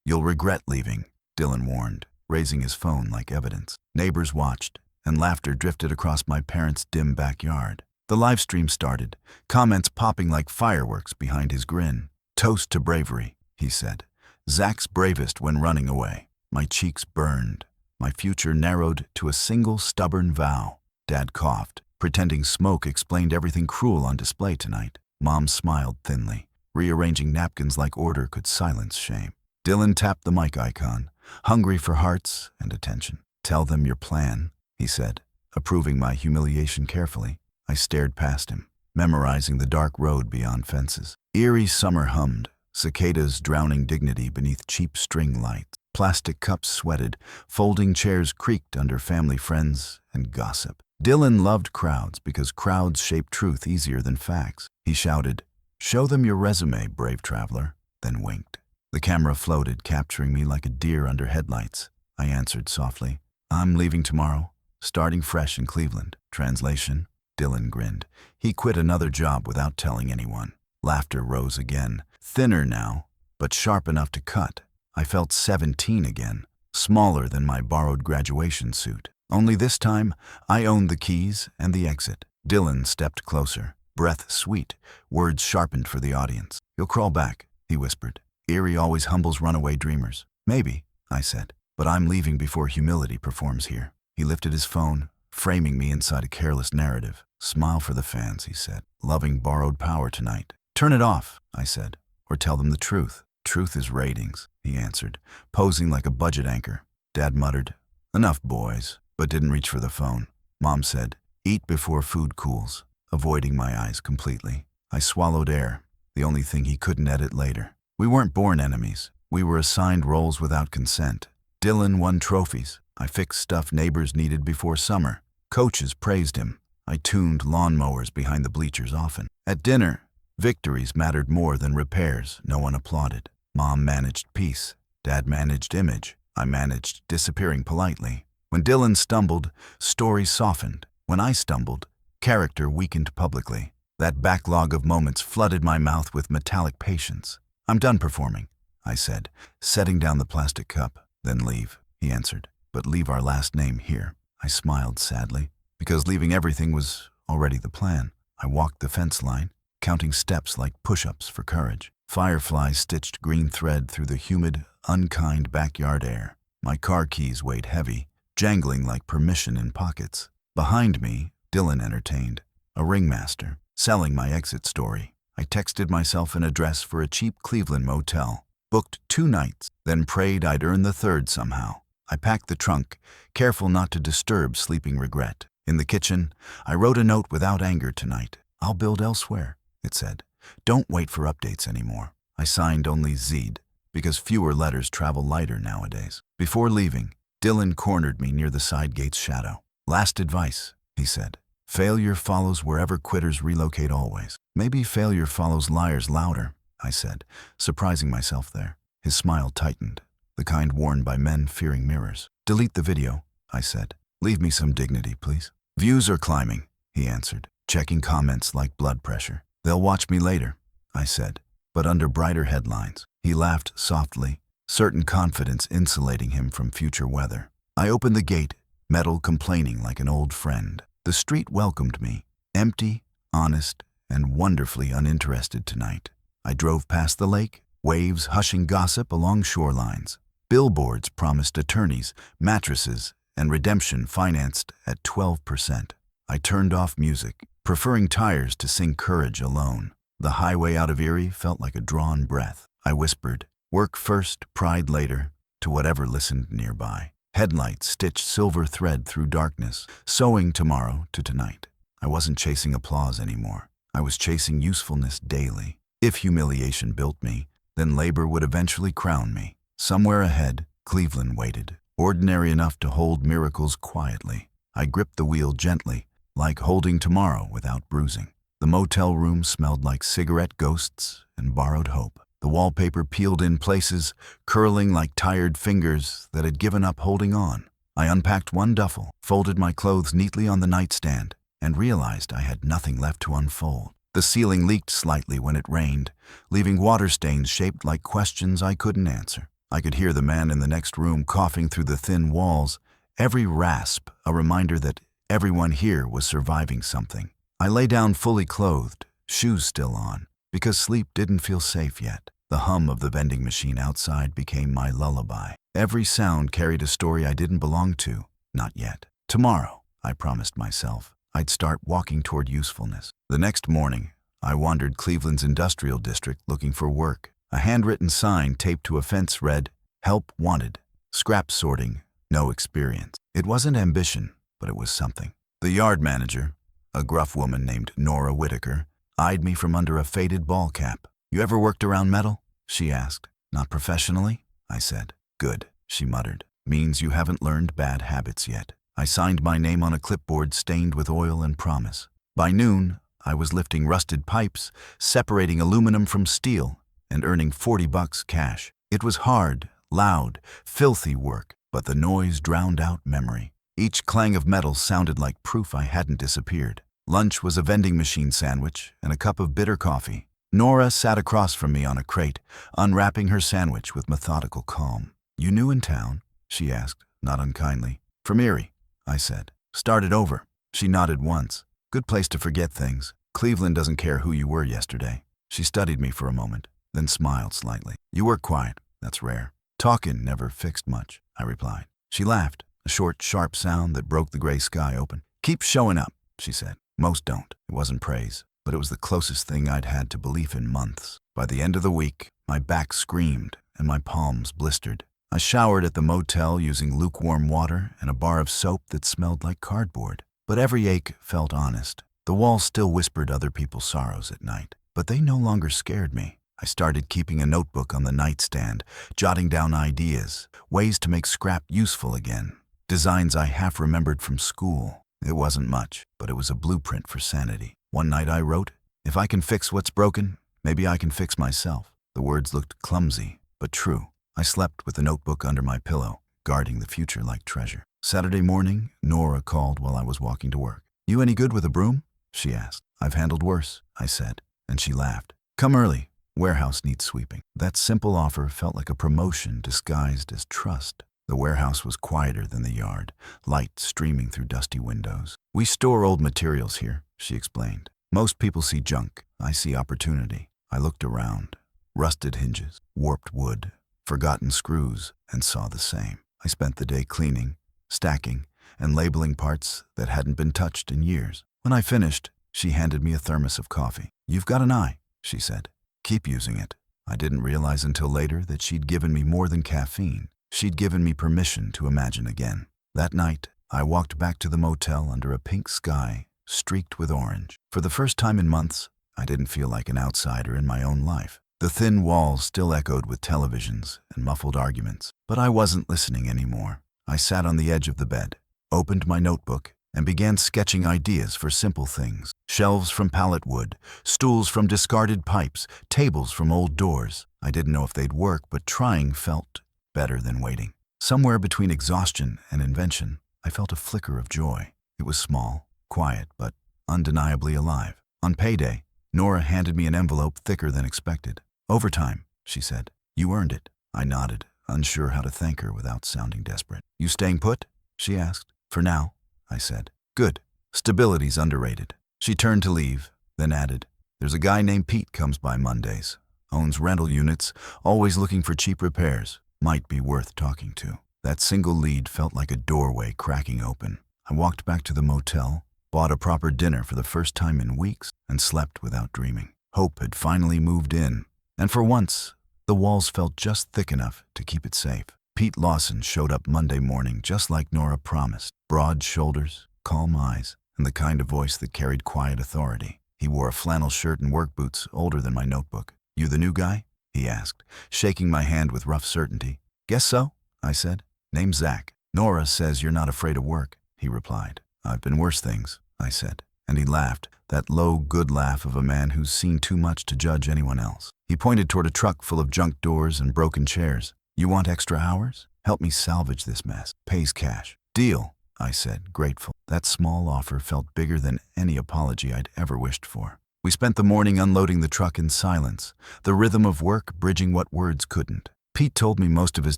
"You'll regret leaving," Dylan warned, raising his phone like evidence. Neighbors watched, and laughter drifted across my parents' dim backyard. The live stream started, comments popping like fireworks behind his grin. "Toast to bravery," he said. "Zach's bravest when running away." My cheeks burned. My future narrowed to a single stubborn vow. Dad coughed, pretending smoke explained everything cruel on display tonight. Mom smiled thinly, rearranging napkins like order could silence shame. Dylan tapped the mic icon, hungry for hearts and attention. "Tell them your plan," he said, approving my humiliation carefully. I stared past him, memorizing the dark road beyond fences. Eerie summer hummed, cicadas drowning dignity beneath cheap string lights. Plastic cups sweated, folding chairs creaked under family friends and gossip. Dylan loved crowds because crowds shape truth easier than facts. He shouted, "Show them your resume, brave traveler," then winked. The camera floated, capturing me like a deer under headlights. I answered softly, "I'm leaving tomorrow, starting fresh in Cleveland." Translation: Dylan grinned. He quit another job without telling anyone. Laughter rose again, thinner now, but sharp enough to cut. I felt 17 again, smaller than my borrowed graduation suit. Only this time, I owned the keys and the exit. Dylan stepped closer, breath sweet, words sharpened for the audience. "You'll crawl back," he whispered. "Erie always humbles runaway dreamers." "Maybe," I said, "but I'm leaving before humility performs here." He lifted his phone, framing me inside a careless narrative. "Smile for the fans," he said, "loving borrowed power tonight." "Turn it off," I said, "or tell them the truth." "Truth is ratings," he answered, posing like a budget anchor. Dad muttered, "Enough, boys," but didn't reach for the phone. Mom said, "Eat before food cools," avoiding my eyes completely. I swallowed air, the only thing he couldn't edit later. We weren't born enemies. We were assigned roles without consent. Dylan won trophies. I fixed stuff neighbors needed before summer. Coaches praised him. I tuned lawnmowers behind the bleachers often. At dinner, victories mattered more than repairs. No one applauded. Mom managed peace. Dad managed image. I managed disappearing politely. When Dylan stumbled, stories softened. When I stumbled, character weakened publicly. That backlog of moments flooded my mouth with metallic patience. "I'm done performing," I said, setting down the plastic cup. "Then leave," he answered. "But leave our last name here." I smiled sadly, because leaving everything was already the plan. I walked the fence line, counting steps like push-ups for courage. Fireflies stitched green thread through the humid, unkind backyard air. My car keys weighed heavy, jangling like permission in pockets. Behind me, Dylan entertained, a ringmaster, selling my exit story. I texted myself an address for a cheap Cleveland motel, booked 2 nights, then prayed I'd earn the third somehow. I packed the trunk, careful not to disturb sleeping regret. In the kitchen, I wrote a note without anger tonight. "I'll build elsewhere," it said. "Don't wait for updates anymore." I signed only Zed, because fewer letters travel lighter nowadays. Before leaving, Dylan cornered me near the side gate's shadow. "Last advice," he said. "Failure follows wherever quitters relocate always." "Maybe failure follows liars louder," I said, surprising myself there. His smile tightened, the kind worn by men fearing mirrors. "Delete the video," I said. "Leave me some dignity, please." "Views are climbing," he answered, checking comments like blood pressure. "They'll watch me later," I said, but under brighter headlines. He laughed softly, certain confidence insulating him from future weather. I opened the gate, metal complaining like an old friend. The street welcomed me, empty, honest, and wonderfully uninterested tonight. I drove past the lake, waves hushing gossip along shorelines. Billboards promised attorneys, mattresses, and redemption financed at 12%. I turned off music, preferring tires to sing courage alone. The highway out of Erie felt like a drawn breath. I whispered, "Work first, pride later," to whatever listened nearby. Headlights stitched silver thread through darkness, sewing tomorrow to tonight. I wasn't chasing applause anymore. I was chasing usefulness daily. If humiliation built me, then labor would eventually crown me. Somewhere ahead, Cleveland waited, ordinary enough to hold miracles quietly. I gripped the wheel gently, like holding tomorrow without bruising. The motel room smelled like cigarette ghosts and borrowed hope. The wallpaper peeled in places, curling like tired fingers that had given up holding on. I unpacked one duffel, folded my clothes neatly on the nightstand, and realized I had nothing left to unfold. The ceiling leaked slightly when it rained, leaving water stains shaped like questions I couldn't answer. I could hear the man in the next room coughing through the thin walls, every rasp a reminder that everyone here was surviving something. I lay down fully clothed, shoes still on, because sleep didn't feel safe yet. The hum of the vending machine outside became my lullaby. Every sound carried a story I didn't belong to. Not yet. Tomorrow, I promised myself, I'd start walking toward usefulness. The next morning, I wandered Cleveland's industrial district looking for work. A handwritten sign taped to a fence read, "Help wanted. Scrap sorting. No experience." It wasn't ambition, but it was something. The yard manager, a gruff woman named Nora Whitaker, eyed me from under a faded ball cap. "You ever worked around metal?" she asked. "Not professionally," I said. "Good," she muttered. "Means you haven't learned bad habits yet." I signed my name on a clipboard stained with oil and promise. By noon, I was lifting rusted pipes, separating aluminum from steel, and earning $40 cash. It was hard, loud, filthy work, but the noise drowned out memory. Each clang of metal sounded like proof I hadn't disappeared. Lunch was a vending machine sandwich and a cup of bitter coffee. Nora sat across from me on a crate, unwrapping her sandwich with methodical calm. "You new in town?" she asked, not unkindly. "From Erie," I said. "Started over." She nodded once. "Good place to forget things. Cleveland doesn't care who you were yesterday." She studied me for a moment, then smiled slightly. "You were quiet. That's rare." "Talkin' never fixed much," I replied. She laughed, a short, sharp sound that broke the gray sky open. "Keep showing up," she said. "Most don't." It wasn't praise, but it was the closest thing I'd had to belief in months. By the end of the week, my back screamed and my palms blistered. I showered at the motel using lukewarm water and a bar of soap that smelled like cardboard. But every ache felt honest. The walls still whispered other people's sorrows at night, but they no longer scared me. I started keeping a notebook on the nightstand, jotting down ideas, ways to make scrap useful again, designs I half remembered from school. It wasn't much, but it was a blueprint for sanity. One night I wrote, "If I can fix what's broken, maybe I can fix myself." The words looked clumsy, but true. I slept with the notebook under my pillow, guarding the future like treasure. Saturday morning, Nora called while I was walking to work. "You any good with a broom?" she asked. "I've handled worse," I said, and she laughed. "Come early. Warehouse needs sweeping." That simple offer felt like a promotion disguised as trust. The warehouse was quieter than the yard, light streaming through dusty windows. "We store old materials here," she explained. "Most people see junk. I see opportunity." I looked around. Rusted hinges, warped wood, forgotten screws, and saw the same. I spent the day cleaning, stacking, and labeling parts that hadn't been touched in years. When I finished, she handed me a thermos of coffee. "You've got an eye," she said. "Keep using it." I didn't realize until later that she'd given me more than caffeine. She'd given me permission to imagine again. That night, I walked back to the motel under a pink sky, streaked with orange. For the first time in months, I didn't feel like an outsider in my own life. The thin walls still echoed with televisions and muffled arguments, but I wasn't listening anymore. I sat on the edge of the bed, opened my notebook, and began sketching ideas for simple things. Shelves from pallet wood, stools from discarded pipes, tables from old doors. I didn't know if they'd work, but trying felt better than waiting. Somewhere between exhaustion and invention, I felt a flicker of joy. It was small, quiet, but undeniably alive. On payday, Nora handed me an envelope thicker than expected. "Overtime," she said. "You earned it." I nodded, unsure how to thank her without sounding desperate. "You staying put?" she asked. "For now," I said. "Good. Stability's underrated." She turned to leave, then added, "There's a guy named Pete comes by Mondays. Owns rental units, always looking for cheap repairs. Might be worth talking to." That single lead felt like a doorway cracking open. I walked back to the motel, bought a proper dinner for the first time in weeks, and slept without dreaming. Hope had finally moved in, and for once, the walls felt just thick enough to keep it safe. Pete Lawson showed up Monday morning just like Nora promised. Broad shoulders, calm eyes, and the kind of voice that carried quiet authority. He wore a flannel shirt and work boots older than my notebook. "You the new guy?" he asked, shaking my hand with rough certainty. "Guess so," I said. "Name's Zach." "Nora says you're not afraid of work," he replied. "I've been worse things," I said. And he laughed, that low, good laugh of a man who's seen too much to judge anyone else. He pointed toward a truck full of junk doors and broken chairs. "You want extra hours? Help me salvage this mess. Pays cash." "Deal," I said, grateful. That small offer felt bigger than any apology I'd ever wished for. We spent the morning unloading the truck in silence, the rhythm of work bridging what words couldn't. Pete told me most of his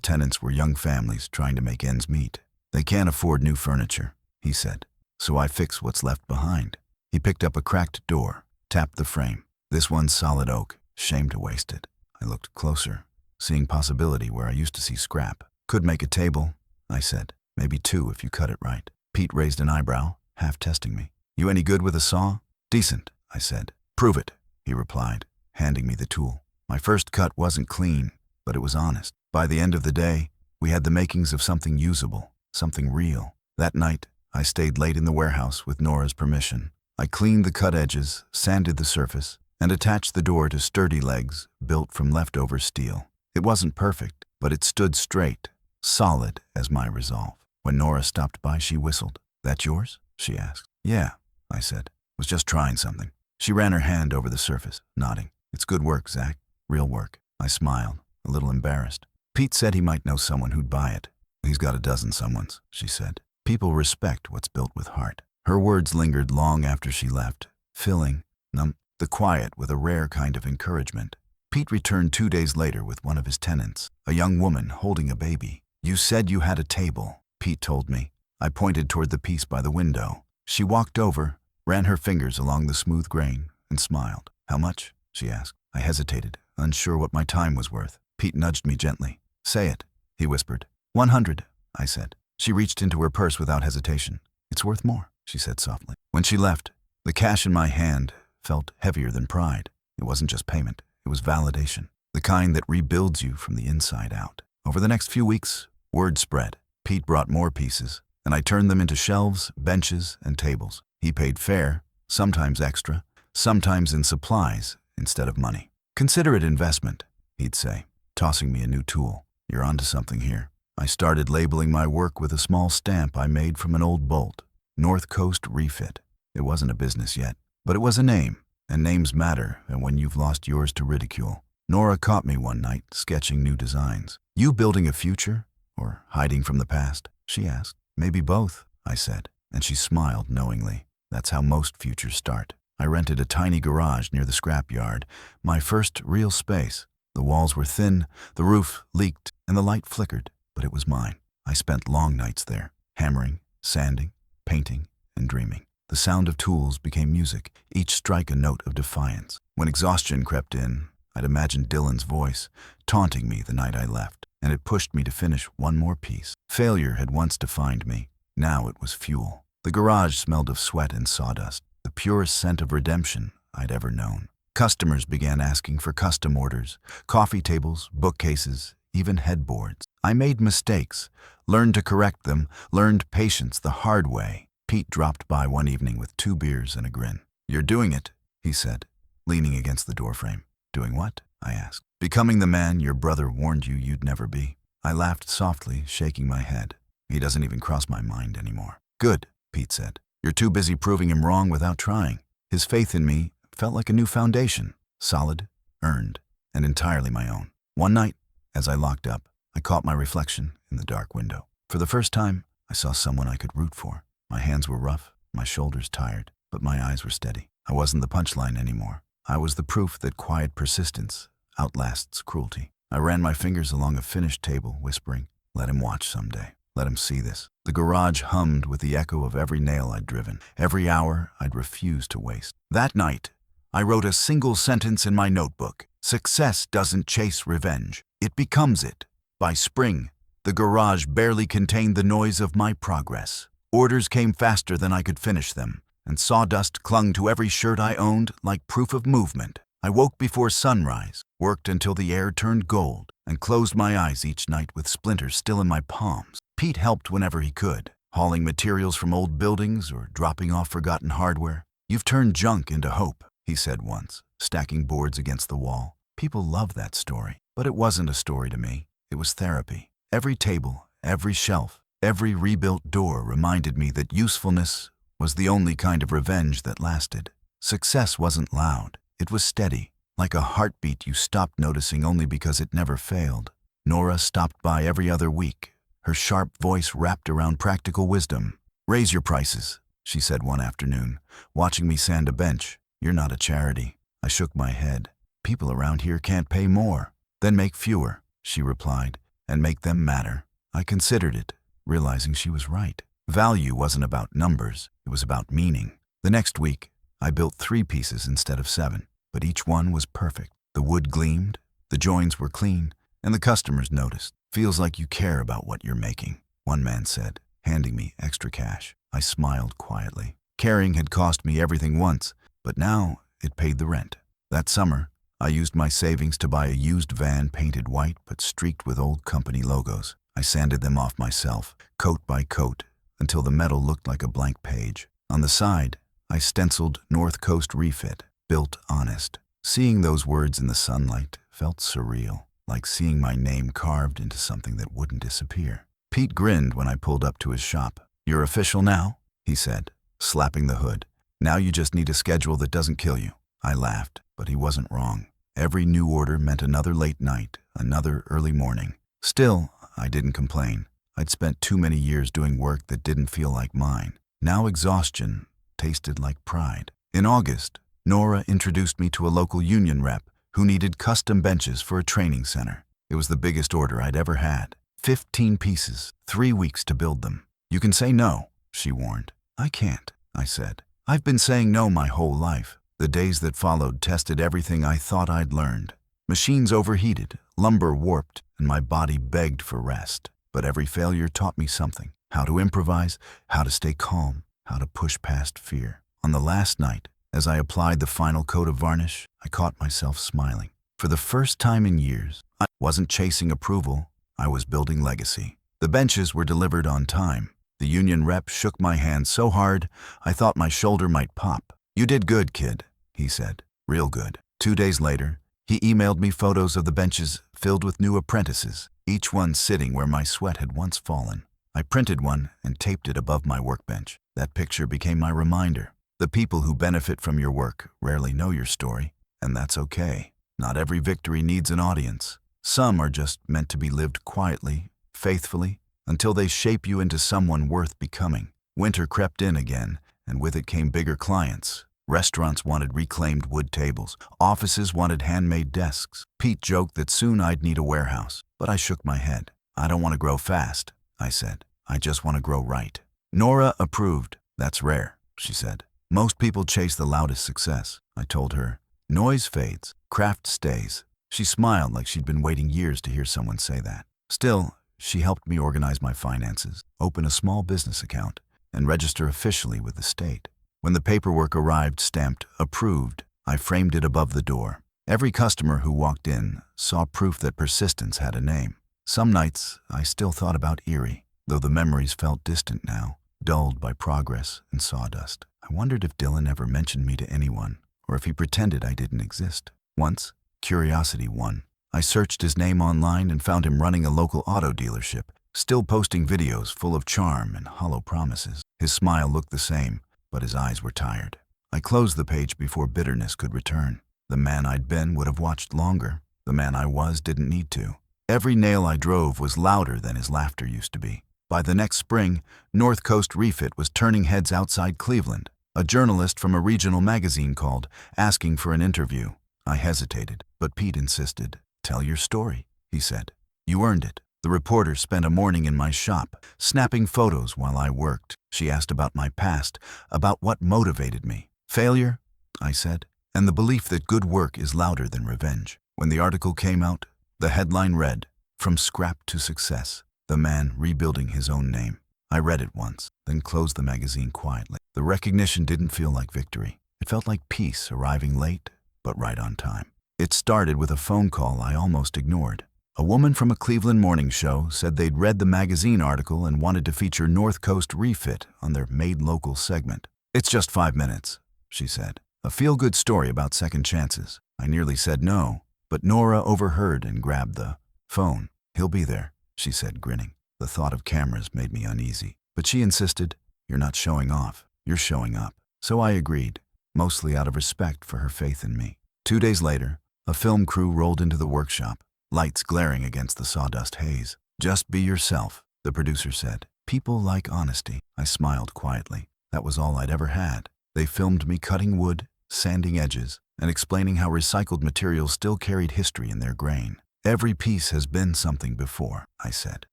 tenants were young families trying to make ends meet. They can't afford new furniture, he said, so I fix what's left behind. He picked up a cracked door, tapped the frame. This one's solid oak, shame to waste it. I looked closer, seeing possibility where I used to see scrap. Could make a table, I said. Maybe two if you cut it right. Pete raised an eyebrow, half testing me. You any good with a saw? Decent, I said. Prove it, he replied, handing me the tool. My first cut wasn't clean, but it was honest. By the end of the day, we had the makings of something usable, something real. That night, I stayed late in the warehouse with Nora's permission. I cleaned the cut edges, sanded the surface, and attached the door to sturdy legs built from leftover steel. It wasn't perfect, but it stood straight, solid as my resolve. When Nora stopped by, she whistled. That yours? She asked. Yeah, I said. Was just trying something. She ran her hand over the surface, nodding. It's good work, Zach. Real work. I smiled, a little embarrassed. Pete said he might know someone who'd buy it. He's got a dozen someones, she said. People respect what's built with heart. Her words lingered long after she left, filling the quiet with a rare kind of encouragement. Pete returned 2 days later with one of his tenants, a young woman holding a baby. You said you had a table, Pete told me. I pointed toward the piece by the window. She walked over, ran her fingers along the smooth grain, and smiled. How much? She asked. I hesitated, unsure what my time was worth. Pete nudged me gently. Say it, he whispered. 100, I said. She reached into her purse without hesitation. It's worth more, she said softly. When she left, the cash in my hand felt heavier than pride. It wasn't just payment, it was validation, the kind that rebuilds you from the inside out. Over the next few weeks, word spread. Pete brought more pieces, and I turned them into shelves, benches, and tables. He paid fair, sometimes extra, sometimes in supplies instead of money. Consider it investment, he'd say, tossing me a new tool. You're onto something here. I started labeling my work with a small stamp I made from an old bolt. North Coast Refit. It wasn't a business yet, but it was a name, and names matter when you've lost yours to ridicule. Nora caught me one night, sketching new designs. You building a future, or hiding from the past? She asked. Maybe both, I said, and she smiled knowingly. That's how most futures start. I rented a tiny garage near the scrapyard, my first real space. The walls were thin, the roof leaked, and the light flickered, but it was mine. I spent long nights there, hammering, sanding, painting, and dreaming. The sound of tools became music, each strike a note of defiance. When exhaustion crept in, I'd imagined Dylan's voice, taunting me the night I left, and it pushed me to finish one more piece. Failure had once defined me. Now it was fuel. The garage smelled of sweat and sawdust, the purest scent of redemption I'd ever known. Customers began asking for custom orders, coffee tables, bookcases, even headboards. I made mistakes, learned to correct them, learned patience the hard way. Pete dropped by one evening with 2 beers and a grin. You're doing it, he said, leaning against the doorframe. Doing what? I asked. Becoming the man your brother warned you you'd never be. I laughed softly, shaking my head. He doesn't even cross my mind anymore. Good, Pete said. You're too busy proving him wrong without trying. His faith in me felt like a new foundation, solid, earned, and entirely my own. One night, as I locked up, I caught my reflection in the dark window. For the first time, I saw someone I could root for. My hands were rough, my shoulders tired, but my eyes were steady. I wasn't the punchline anymore. I was the proof that quiet persistence outlasts cruelty. I ran my fingers along a finished table, whispering, let him watch someday. Let him see this. The garage hummed with the echo of every nail I'd driven, every hour I'd refused to waste. That night, I wrote a single sentence in my notebook. Success doesn't chase revenge. It becomes it. By spring, the garage barely contained the noise of my progress. Orders came faster than I could finish them, and sawdust clung to every shirt I owned like proof of movement. I woke before sunrise, worked until the air turned gold, and closed my eyes each night with splinters still in my palms. Pete helped whenever he could, hauling materials from old buildings or dropping off forgotten hardware. You've turned junk into hope, he said once, stacking boards against the wall. People love that story, but it wasn't a story to me. It was therapy. Every table, every shelf, every rebuilt door reminded me that usefulness was the only kind of revenge that lasted. Success wasn't loud. It was steady, like a heartbeat you stopped noticing only because it never failed. Nora stopped by every other week, her sharp voice wrapped around practical wisdom. Raise your prices, she said one afternoon, watching me sand a bench. You're not a charity. I shook my head. People around here can't pay more. Then make fewer, she replied, and make them matter. I considered it, realizing she was right. Value wasn't about numbers, it was about meaning. The next week, I built 3 pieces instead of 7, but each one was perfect. The wood gleamed, the joins were clean, and the customers noticed. Feels like you care about what you're making, one man said, handing me extra cash. I smiled quietly. Caring had cost me everything once, but now it paid the rent. That summer, I used my savings to buy a used van painted white but streaked with old company logos. I sanded them off myself, coat by coat, until the metal looked like a blank page. On the side, I stenciled North Coast Refit, built honest. Seeing those words in the sunlight felt surreal, like seeing my name carved into something that wouldn't disappear. Pete grinned when I pulled up to his shop. "You're official now?" he said, slapping the hood. "Now you just need a schedule that doesn't kill you." I laughed, but he wasn't wrong. Every new order meant another late night, another early morning. Still, I didn't complain. I'd spent too many years doing work that didn't feel like mine. Now exhaustion tasted like pride. In August, Nora introduced me to a local union rep who needed custom benches for a training center. It was the biggest order I'd ever had. 15 pieces, 3 weeks to build them. "You can say no," she warned. "I can't," I said. "I've been saying no my whole life." The days that followed tested everything I thought I'd learned. Machines overheated, lumber warped, and my body begged for rest. But every failure taught me something: how to improvise, how to stay calm, how to push past fear. On the last night, as I applied the final coat of varnish, I caught myself smiling. For the first time in years, I wasn't chasing approval, I was building legacy. The benches were delivered on time. The union rep shook my hand so hard, I thought my shoulder might pop. "You did good, kid," he said. "Real good." 2 days later, he emailed me photos of the benches filled with new apprentices, each one sitting where my sweat had once fallen. I printed one and taped it above my workbench. That picture became my reminder. The people who benefit from your work rarely know your story, and that's okay. Not every victory needs an audience. Some are just meant to be lived quietly, faithfully, until they shape you into someone worth becoming. Winter crept in again, and with it came bigger clients. Restaurants wanted reclaimed wood tables. Offices wanted handmade desks. Pete joked that soon I'd need a warehouse, but I shook my head. "I don't want to grow fast," I said. "I just want to grow right." Nora approved. "That's rare," she said. "Most people chase the loudest success." I told her, "Noise fades, craft stays." She smiled like she'd been waiting years to hear someone say that. Still, she helped me organize my finances, open a small business account, and register officially with the state. When the paperwork arrived stamped approved, I framed it above the door. Every customer who walked in saw proof that persistence had a name. Some nights I still thought about Erie, though the memories felt distant now, dulled by progress and sawdust. I wondered if Dylan ever mentioned me to anyone, or if he pretended I didn't exist. Once, curiosity won. I searched his name online and found him running a local auto dealership, still posting videos full of charm and hollow promises. His smile looked the same, but his eyes were tired. I closed the page before bitterness could return. The man I'd been would have watched longer. The man I was didn't need to. Every nail I drove was louder than his laughter used to be. By the next spring, North Coast Refit was turning heads outside Cleveland. A journalist from a regional magazine called, asking for an interview. I hesitated, but Pete insisted. "Tell your story," he said. "You earned it." The reporter spent a morning in my shop, snapping photos while I worked. She asked about my past, about what motivated me. "Failure," I said, "and the belief that good work is louder than revenge." When the article came out, the headline read, "From Scrap to Success, the man rebuilding his own name." I read it once, then closed the magazine quietly. The recognition didn't feel like victory. It felt like peace arriving late, but right on time. It started with a phone call I almost ignored. A woman from a Cleveland morning show said they'd read the magazine article and wanted to feature North Coast Refit on their Made Local segment. "It's just 5 minutes," she said. "A feel-good story about second chances." I nearly said no, but Nora overheard and grabbed the phone. "He'll be there," she said, grinning. The thought of cameras made me uneasy. But she insisted, "You're not showing off, you're showing up." So I agreed, mostly out of respect for her faith in me. 2 days later, a film crew rolled into the workshop, lights glaring against the sawdust haze. "Just be yourself," the producer said. "People like honesty." I smiled quietly. That was all I'd ever had. They filmed me cutting wood, sanding edges, and explaining how recycled materials still carried history in their grain. Every piece has been something before, I said.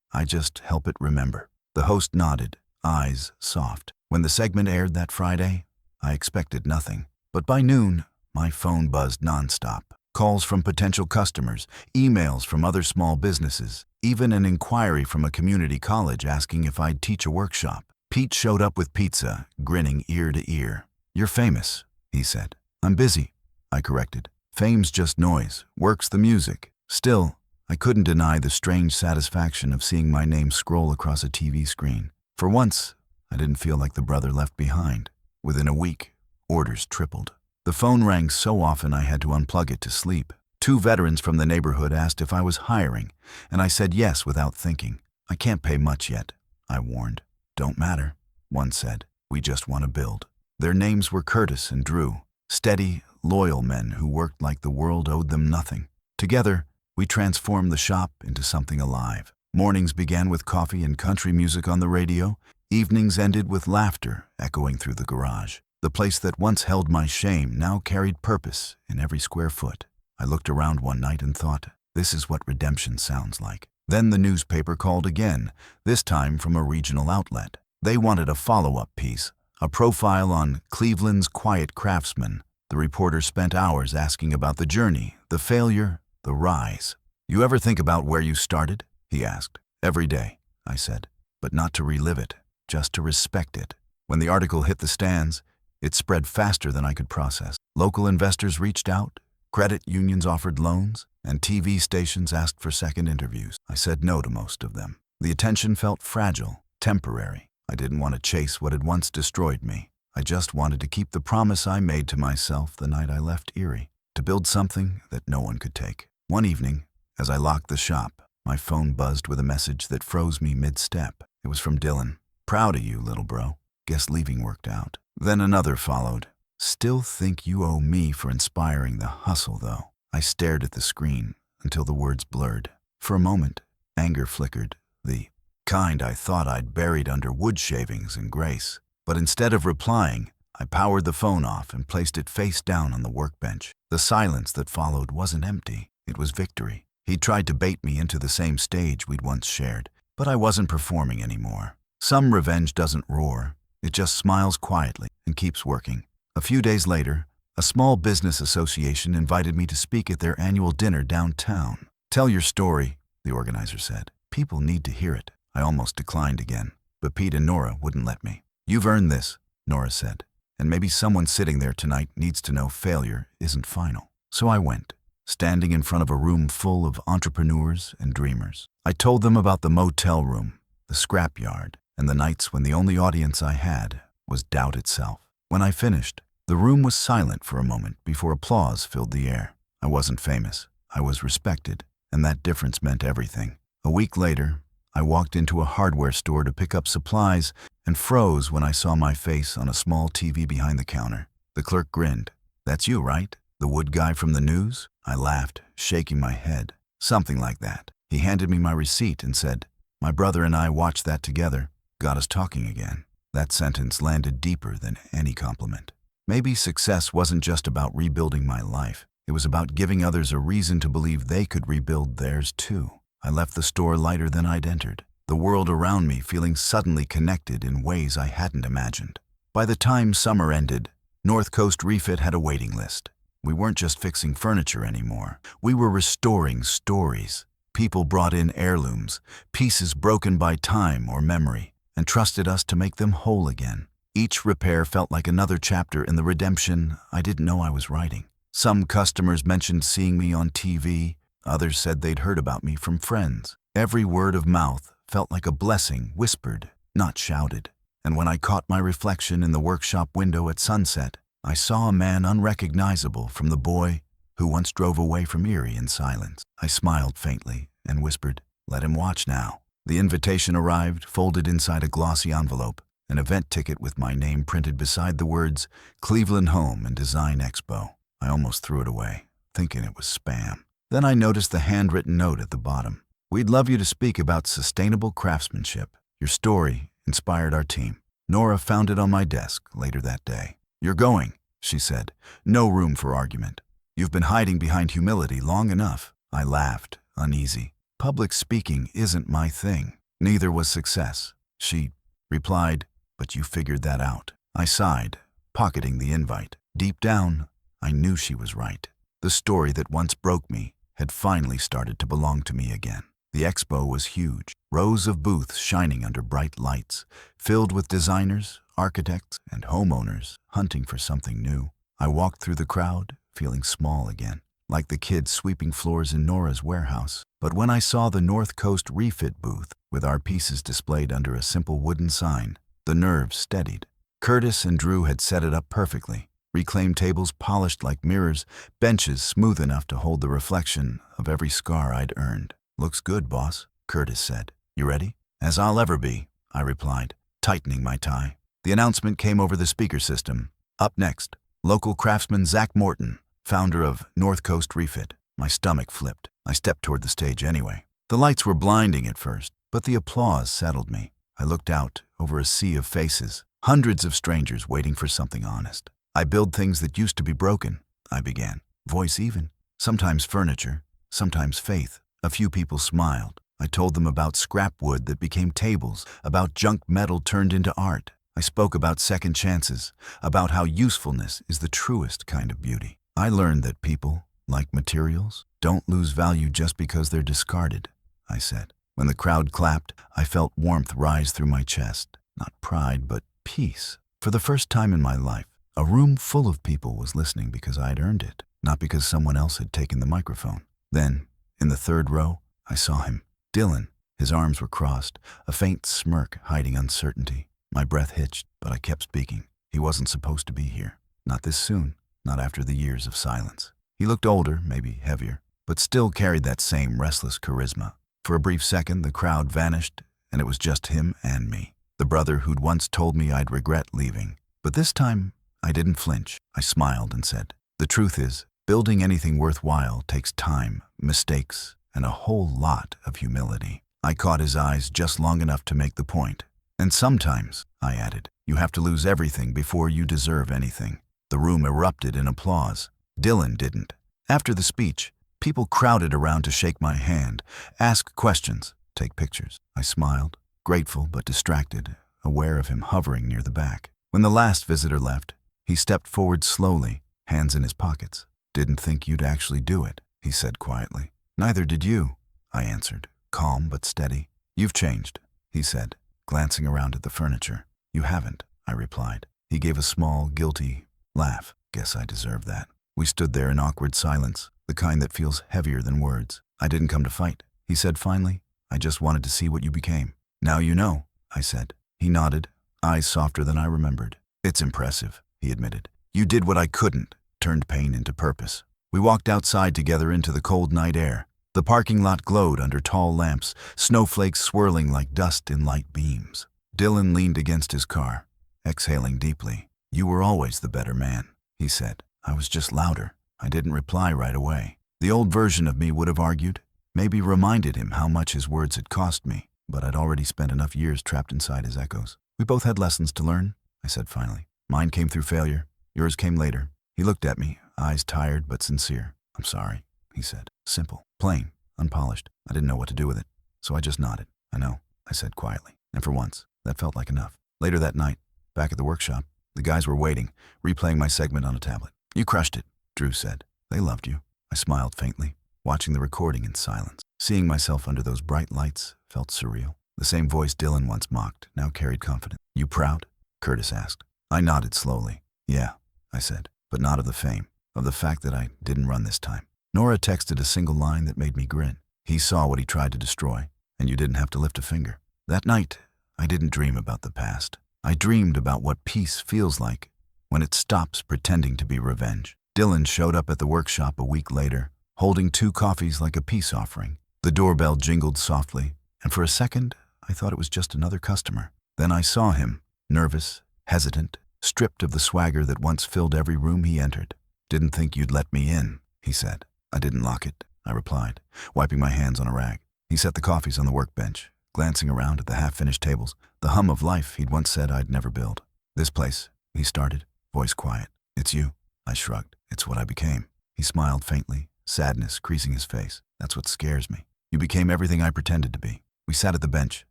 I just help it remember. The host nodded, eyes soft. When the segment aired that Friday, I expected nothing. But by noon, my phone buzzed nonstop. Calls from potential customers, emails from other small businesses, even an inquiry from a community college asking if I'd teach a workshop. Pete showed up with pizza, grinning ear to ear. "You're famous," he said. "I'm busy," I corrected. "Fame's just noise, work's the music." Still, I couldn't deny the strange satisfaction of seeing my name scroll across a TV screen. For once, I didn't feel like the brother left behind. Within a week, orders tripled. The phone rang so often I had to unplug it to sleep. 2 veterans from the neighborhood asked if I was hiring, and I said yes without thinking. "I can't pay much yet," I warned. "Don't matter," one said. "We just want to build." Their names were Curtis and Drew, steady, loyal men who worked like the world owed them nothing. Together, we transformed the shop into something alive. Mornings began with coffee and country music on the radio. Evenings ended with laughter echoing through the garage. The place that once held my shame now carried purpose in every square foot. I looked around one night and thought, this is what redemption sounds like. Then the newspaper called again, this time from a regional outlet. They wanted a follow-up piece, a profile on Cleveland's quiet craftsman. The reporter spent hours asking about the journey, the failure, the rise. "You ever think about where you started?" he asked. "Every day," I said, "but not to relive it, just to respect it." When the article hit the stands, it spread faster than I could process. Local investors reached out, credit unions offered loans, and TV stations asked for second interviews. I said no to most of them. The attention felt fragile, temporary. I didn't want to chase what had once destroyed me. I just wanted to keep the promise I made to myself the night I left Erie, to build something that no one could take. One evening, as I locked the shop, my phone buzzed with a message that froze me mid-step. It was from Dylan. "Proud of you, little bro. Guess leaving worked out." Then another followed. "Still think you owe me for inspiring the hustle, though." I stared at the screen until the words blurred. For a moment, anger flickered, the kind I thought I'd buried under wood shavings and grace. But instead of replying, I powered the phone off and placed it face down on the workbench. The silence that followed wasn't empty. It was victory. He tried to bait me into the same stage we'd once shared, but I wasn't performing anymore. Some revenge doesn't roar. It just smiles quietly and keeps working. A few days later, a small business association invited me to speak at their annual dinner downtown. "Tell your story," the organizer said. "People need to hear it." I almost declined again, but Pete and Nora wouldn't let me. "You've earned this," Nora said, "and maybe someone sitting there tonight needs to know failure isn't final." So I went, standing in front of a room full of entrepreneurs and dreamers. I told them about the motel room, the scrapyard, and the nights when the only audience I had was doubt itself. When I finished, the room was silent for a moment before applause filled the air. I wasn't famous. I was respected, and that difference meant everything. A week later, I walked into a hardware store to pick up supplies and froze when I saw my face on a small TV behind the counter. The clerk grinned. "That's you, right? The wood guy from the news?" I laughed, shaking my head. "Something like that." He handed me my receipt and said, "My brother and I watched that together. Got us talking again." That sentence landed deeper than any compliment. Maybe success wasn't just about rebuilding my life. It was about giving others a reason to believe they could rebuild theirs too. I left the store lighter than I'd entered, the world around me feeling suddenly connected in ways I hadn't imagined. By the time summer ended, North Coast Refit had a waiting list. We weren't just fixing furniture anymore. We were restoring stories. People brought in heirlooms, pieces broken by time or memory, and trusted us to make them whole again. Each repair felt like another chapter in the redemption I didn't know I was writing. Some customers mentioned seeing me on TV. Others said they'd heard about me from friends. Every word of mouth felt like a blessing whispered, not shouted. And when I caught my reflection in the workshop window at sunset, I saw a man unrecognizable from the boy who once drove away from Erie in silence. I smiled faintly and whispered, "Let him watch now." The invitation arrived, folded inside a glossy envelope, an event ticket with my name printed beside the words Cleveland Home and Design Expo. I almost threw it away, thinking it was spam. Then I noticed the handwritten note at the bottom. "We'd love you to speak about sustainable craftsmanship. Your story inspired our team." Nora found it on my desk later that day. "You're going," she said. "No room for argument. You've been hiding behind humility long enough." I laughed, uneasy. Public speaking isn't my thing. Neither was success. She replied, but you figured that out. I sighed, pocketing the invite. Deep down, I knew she was right. The story that once broke me had finally started to belong to me again. The expo was huge, rows of booths shining under bright lights, filled with designers, architects, and homeowners hunting for something new. I walked through the crowd, feeling small again, like the kids sweeping floors in Nora's warehouse. But when I saw the North Coast refit booth, with our pieces displayed under a simple wooden sign, the nerves steadied. Curtis and Drew had set it up perfectly. Reclaimed tables polished like mirrors, benches smooth enough to hold the reflection of every scar I'd earned. "Looks good, boss," Curtis said. "You ready?" "As I'll ever be," I replied, tightening my tie. The announcement came over the speaker system. Up next, local craftsman Zach Morton, founder of North Coast Refit. My stomach flipped. I stepped toward the stage anyway. The lights were blinding at first, but the applause settled me. I looked out over a sea of faces, hundreds of strangers waiting for something honest. "I build things that used to be broken," I began, voice even. "Sometimes furniture, sometimes faith." A few people smiled. I told them about scrap wood that became tables, about junk metal turned into art. I spoke about second chances, about how usefulness is the truest kind of beauty. I learned that people, like materials, don't lose value just because they're discarded, I said. When the crowd clapped, I felt warmth rise through my chest. Not pride, but peace. For the first time in my life, a room full of people was listening because I'd earned it, not because someone else had taken the microphone. Then, in the third row, I saw him. Dylan. His arms were crossed, a faint smirk hiding uncertainty. My breath hitched, but I kept speaking. He wasn't supposed to be here. Not this soon, not after the years of silence. He looked older, maybe heavier, but still carried that same restless charisma. For a brief second, the crowd vanished, and it was just him and me. The brother who'd once told me I'd regret leaving. But this time, I didn't flinch. I smiled and said, "The truth is, building anything worthwhile takes time, mistakes, and a whole lot of humility." I caught his eyes just long enough to make the point. "And sometimes," I added, "you have to lose everything before you deserve anything." The room erupted in applause. Dylan didn't. After the speech, people crowded around to shake my hand, ask questions, take pictures. I smiled, grateful but distracted, aware of him hovering near the back. When the last visitor left, he stepped forward slowly, hands in his pockets. "Didn't think you'd actually do it," he said quietly. "Neither did you," I answered, calm but steady. "You've changed," he said, glancing around at the furniture. "You haven't," I replied. He gave a small, guilty laugh. "Guess I deserve that." We stood there in awkward silence, the kind that feels heavier than words. "I didn't come to fight," he said finally. "I just wanted to see what you became." "Now you know," I said. He nodded, eyes softer than I remembered. "It's impressive," he admitted. "You did what I couldn't, turned pain into purpose." We walked outside together into the cold night air. The parking lot glowed under tall lamps, snowflakes swirling like dust in light beams. Dylan leaned against his car, exhaling deeply. "You were always the better man," he said. I was just louder. I didn't reply right away. The old version of me would have argued, maybe reminded him how much his words had cost me, but I'd already spent enough years trapped inside his echoes. "We both had lessons to learn," I said finally. "Mine came through failure. Yours came later." He looked at me, eyes tired but sincere. "I'm sorry," he said. Simple, plain, unpolished. I didn't know what to do with it, so I just nodded. "I know," I said quietly, and for once, that felt like enough. Later that night, back at the workshop, the guys were waiting, replaying my segment on a tablet. "You crushed it," Drew said. "They loved you." I smiled faintly, watching the recording in silence. Seeing myself under those bright lights felt surreal. The same voice Dylan once mocked now carried confidence. "You proud?" Curtis asked. I nodded slowly. "Yeah," I said, "but not of the fame, of the fact that I didn't run this time." Nora texted a single line that made me grin. "He saw what he tried to destroy, and you didn't have to lift a finger." That night, I didn't dream about the past. I dreamed about what peace feels like when it stops pretending to be revenge. Dylan showed up at the workshop a week later, holding 2 coffees like a peace offering. The doorbell jingled softly, and for a second, I thought it was just another customer. Then I saw him, nervous, hesitant, stripped of the swagger that once filled every room he entered. "Didn't think you'd let me in," he said. "I didn't lock it," I replied, wiping my hands on a rag. He set the coffees on the workbench, glancing around at the half-finished tables, the hum of life he'd once said I'd never build. "This place," he started, voice quiet. "It's you." I shrugged. "It's what I became." He smiled faintly, sadness creasing his face. That's what scares me. You became everything I pretended to be. We sat at the bench,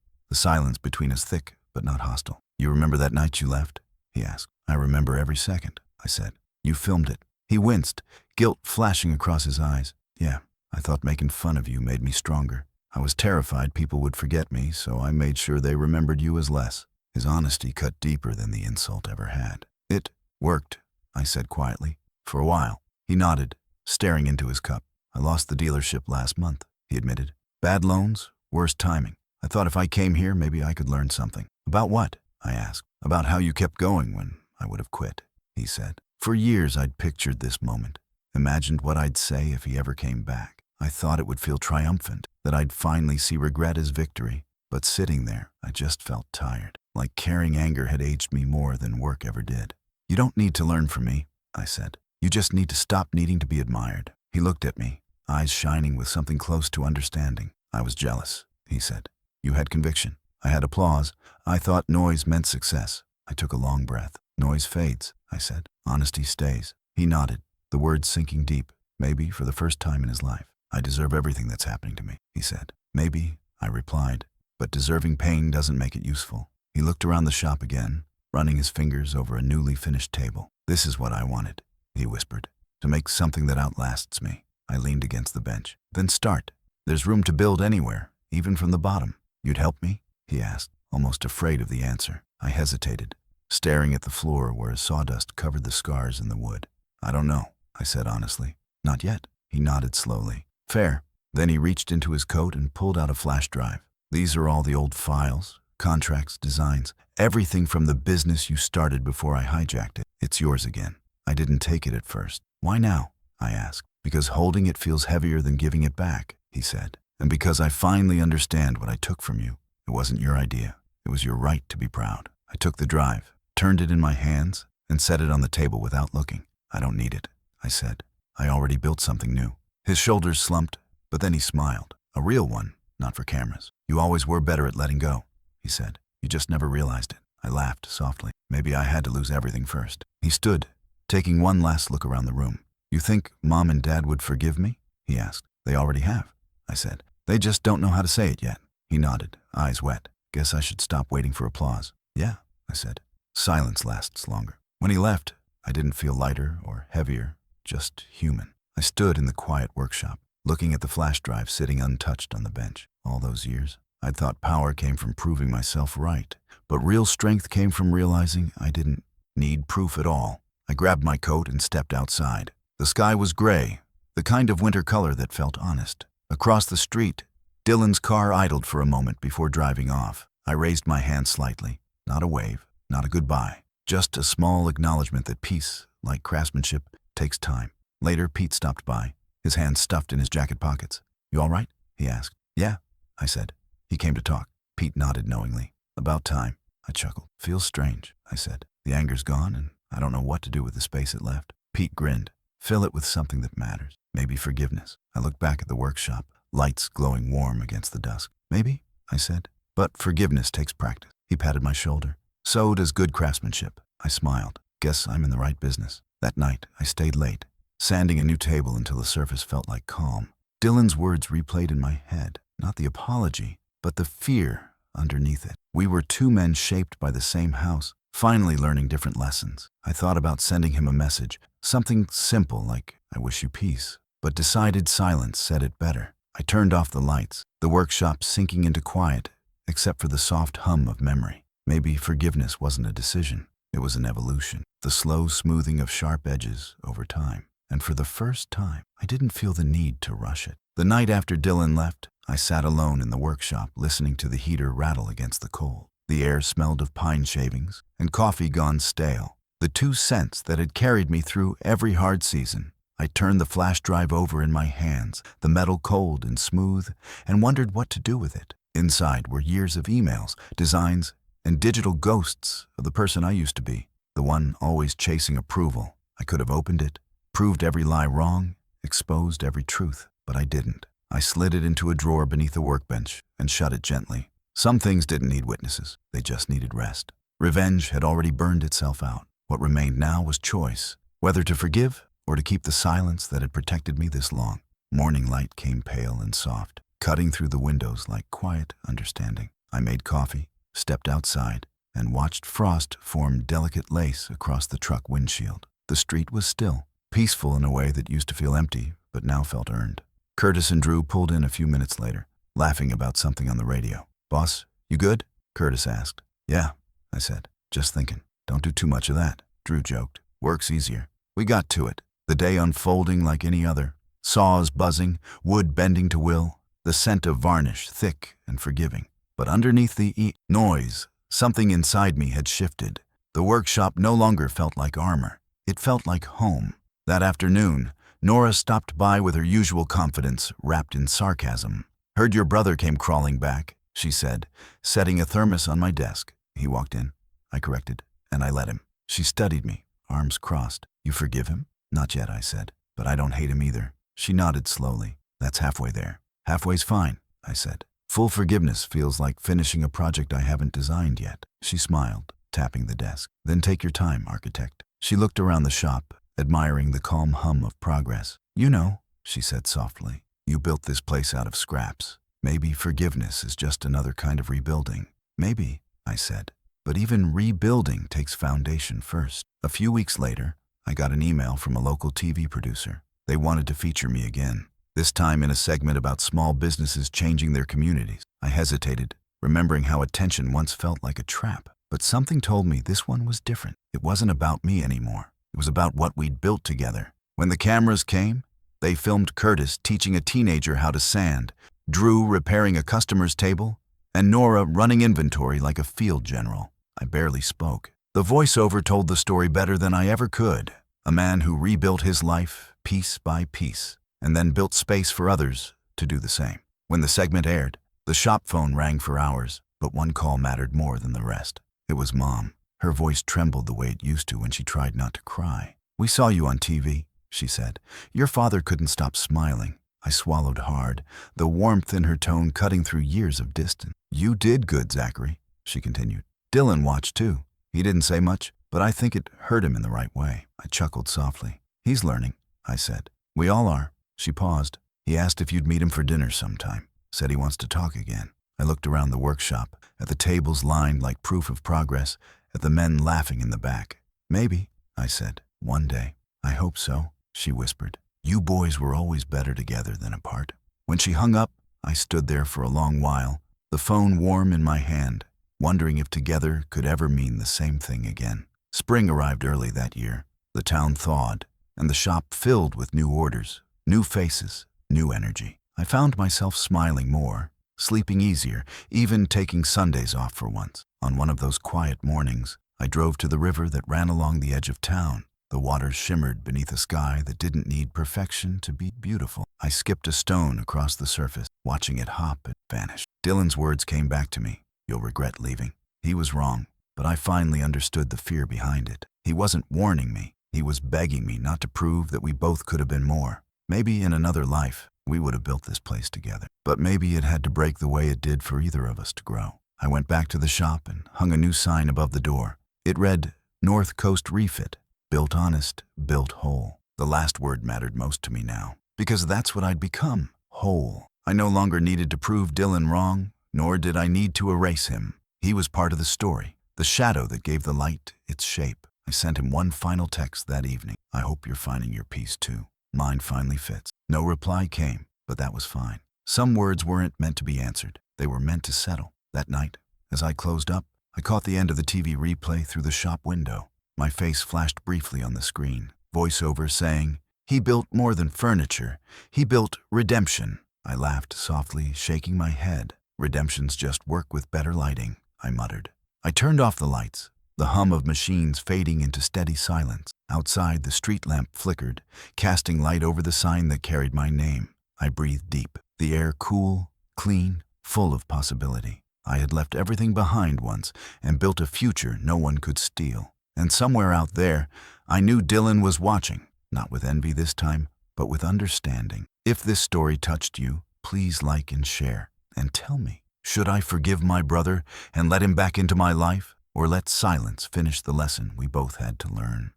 the silence between us thick but not hostile. You remember that night you left? He asked. I remember every second, I said. You filmed it. He winced, guilt flashing across his eyes. Yeah, I thought making fun of you made me stronger. I was terrified people would forget me, so I made sure they remembered you as less. His honesty cut deeper than the insult ever had. It worked, I said quietly. For a while. He nodded, staring into his cup. I lost the dealership last month, he admitted. Bad loans, worse timing. I thought if I came here, maybe I could learn something. About what? I asked. About how you kept going when I would have quit, he said. For years I'd pictured this moment, imagined what I'd say if he ever came back. I thought it would feel triumphant, that I'd finally see regret as victory. But sitting there, I just felt tired, like carrying anger had aged me more than work ever did. You don't need to learn from me, I said. You just need to stop needing to be admired. He looked at me, eyes shining with something close to understanding. I was jealous, he said. You had conviction. I had applause. I thought noise meant success. I took a long breath. Noise fades, I said. Honesty stays. He nodded, the words sinking deep, maybe for the first time in his life. I deserve everything that's happening to me, he said. Maybe, I replied, but deserving pain doesn't make it useful. He looked around the shop again, running his fingers over a newly finished table. This is what I wanted, he whispered, to make something that outlasts me. I leaned against the bench. Then start. There's room to build anywhere, even from the bottom. You'd help me? He asked, almost afraid of the answer. I hesitated, staring at the floor where sawdust covered the scars in the wood. I don't know, I said honestly. Not yet. He nodded slowly. Fair. Then he reached into his coat and pulled out a flash drive. These are all the old files, contracts, designs, everything from the business you started before I hijacked it. It's yours again. I didn't take it at first. Why now? I asked. Because holding it feels heavier than giving it back, he said. And because I finally understand what I took from you. It wasn't your idea. It was your right to be proud. I took the drive, turned it in my hands, and set it on the table without looking. I don't need it, I said. I already built something new. His shoulders slumped, but then he smiled. A real one, not for cameras. You always were better at letting go, he said. You just never realized it. I laughed softly. Maybe I had to lose everything first. He stood, taking one last look around the room. You think Mom and Dad would forgive me? He asked. They already have, I said. They just don't know how to say it yet. He nodded, eyes wet. Guess I should stop waiting for applause. Yeah, I said. Silence lasts longer. When he left, I didn't feel lighter or heavier, just human. I stood in the quiet workshop, looking at the flash drive sitting untouched on the bench. All those years, I'd thought power came from proving myself right, but real strength came from realizing I didn't need proof at all. I grabbed my coat and stepped outside. The sky was gray, the kind of winter color that felt honest. Across the street, Dylan's car idled for a moment before driving off. I raised my hand slightly. Not a wave, not a goodbye, just a small acknowledgement that peace, like craftsmanship, takes time. Later, Pete stopped by, his hands stuffed in his jacket pockets. You all right? He asked. Yeah, I said. He came to talk. Pete nodded knowingly. About time, I chuckled. Feels strange, I said. The anger's gone, and I don't know what to do with the space it left. Pete grinned. Fill it with something that matters. Maybe forgiveness. I looked back at the workshop, lights glowing warm against the dusk. Maybe, I said. But forgiveness takes practice. He patted my shoulder. So does good craftsmanship. I smiled. Guess I'm in the right business. That night, I stayed late, sanding a new table until the surface felt like calm. Dylan's words replayed in my head. Not the apology, but the fear underneath it. We were two men shaped by the same house, finally learning different lessons. I thought about sending him a message, something simple like, I wish you peace, but decided silence said it better. I turned off the lights, the workshop sinking into quiet, except for the soft hum of memory. Maybe forgiveness wasn't a decision. It was an evolution, the slow smoothing of sharp edges over time. And for the first time, I didn't feel the need to rush it. The night after Dylan left, I sat alone in the workshop listening to the heater rattle against the coal. The air smelled of pine shavings and coffee gone stale, the 2 cents that had carried me through every hard season. I turned the flash drive over in my hands, the metal cold and smooth, and wondered what to do with it. Inside were years of emails, designs, and digital ghosts of the person I used to be, the one always chasing approval. I could have opened it, proved every lie wrong, exposed every truth, but I didn't. I slid it into a drawer beneath a workbench and shut it gently. Some things didn't need witnesses, they just needed rest. Revenge had already burned itself out. What remained now was choice, whether to forgive or to keep the silence that had protected me this long. Morning light came pale and soft, cutting through the windows like quiet understanding. I made coffee, stepped outside, and watched frost form delicate lace across the truck windshield. The street was still, peaceful in a way that used to feel empty, but now felt earned. Curtis and Drew pulled in a few minutes later, laughing about something on the radio. "Boss, you good?" Curtis asked. "Yeah," I said. "Just thinking. Don't do too much of that," Drew joked. "Work's easier." We got to it, the day unfolding like any other. Saws buzzing, wood bending to will, the scent of varnish thick and forgiving. But underneath the noise, something inside me had shifted. The workshop no longer felt like armor. It felt like home. That afternoon, Nora stopped by with her usual confidence wrapped in sarcasm. "Heard your brother came crawling back," she said, setting a thermos on my desk. He walked in, I corrected, and I let him. She studied me, arms crossed. "You forgive him?" "Not yet," I said, "but I don't hate him either." She nodded slowly. "That's halfway there." "Halfway's fine," I said. "Full forgiveness feels like finishing a project I haven't designed yet." She smiled, tapping the desk. "Then take your time, architect." She looked around the shop, admiring the calm hum of progress. "You know," she said softly, "you built this place out of scraps. Maybe forgiveness is just another kind of rebuilding." "Maybe," I said. "But even rebuilding takes foundation first." A few weeks later, I got an email from a local TV producer. They wanted to feature me again, this time in a segment about small businesses changing their communities. I hesitated, remembering how attention once felt like a trap. But something told me this one was different. It wasn't about me anymore. It was about what we'd built together. When the cameras came, they filmed Curtis teaching a teenager how to sand, Drew repairing a customer's table, and Nora running inventory like a field general. I barely spoke. The voiceover told the story better than I ever could. A man who rebuilt his life piece by piece, and then built space for others to do the same. When the segment aired, the shop phone rang for hours, but one call mattered more than the rest. It was Mom. Her voice trembled the way it used to when she tried not to cry. "We saw you on TV," she said. "Your father couldn't stop smiling." I swallowed hard, the warmth in her tone cutting through years of distance. "You did good, Zachary," she continued. "Dylan watched too. He didn't say much, but I think it hurt him in the right way." I chuckled softly. "He's learning," I said. "We all are." She paused. "He asked if you'd meet him for dinner sometime. Said he wants to talk again." I looked around the workshop, at the tables lined like proof of progress, at the men laughing in the back. "Maybe," I said. "One day." "I hope so," she whispered. "You boys were always better together than apart." When she hung up, I stood there for a long while, the phone warm in my hand, wondering if together could ever mean the same thing again. Spring arrived early that year. The town thawed, and the shop filled with new orders, new faces, new energy. I found myself smiling more, sleeping easier, even taking Sundays off for once. On one of those quiet mornings, I drove to the river that ran along the edge of town. The water shimmered beneath a sky that didn't need perfection to be beautiful. I skipped a stone across the surface, watching it hop and vanish. Dylan's words came back to me. "You'll regret leaving." He was wrong, but I finally understood the fear behind it. He wasn't warning me. He was begging me not to prove that we both could have been more. Maybe in another life, we would have built this place together. But maybe it had to break the way it did for either of us to grow. I went back to the shop and hung a new sign above the door. It read, "North Coast Refit. Built honest, built whole." The last word mattered most to me now, because that's what I'd become, whole. I no longer needed to prove Dylan wrong, nor did I need to erase him. He was part of the story, the shadow that gave the light its shape. I sent him one final text that evening. "I hope you're finding your peace too. Mine finally fits." No reply came, but that was fine. Some words weren't meant to be answered. They were meant to settle. That night, as I closed up, I caught the end of the TV replay through the shop window. My face flashed briefly on the screen. Voiceover saying, "He built more than furniture. He built redemption." I laughed softly, shaking my head. "Redemptions just work with better lighting," I muttered. I turned off the lights, the hum of machines fading into steady silence. Outside, the street lamp flickered, casting light over the sign that carried my name. I breathed deep, the air cool, clean, full of possibility. I had left everything behind once and built a future no one could steal. And somewhere out there, I knew Dylan was watching, not with envy this time, but with understanding. If this story touched you, please like and share, and tell me, should I forgive my brother and let him back into my life, or let silence finish the lesson we both had to learn?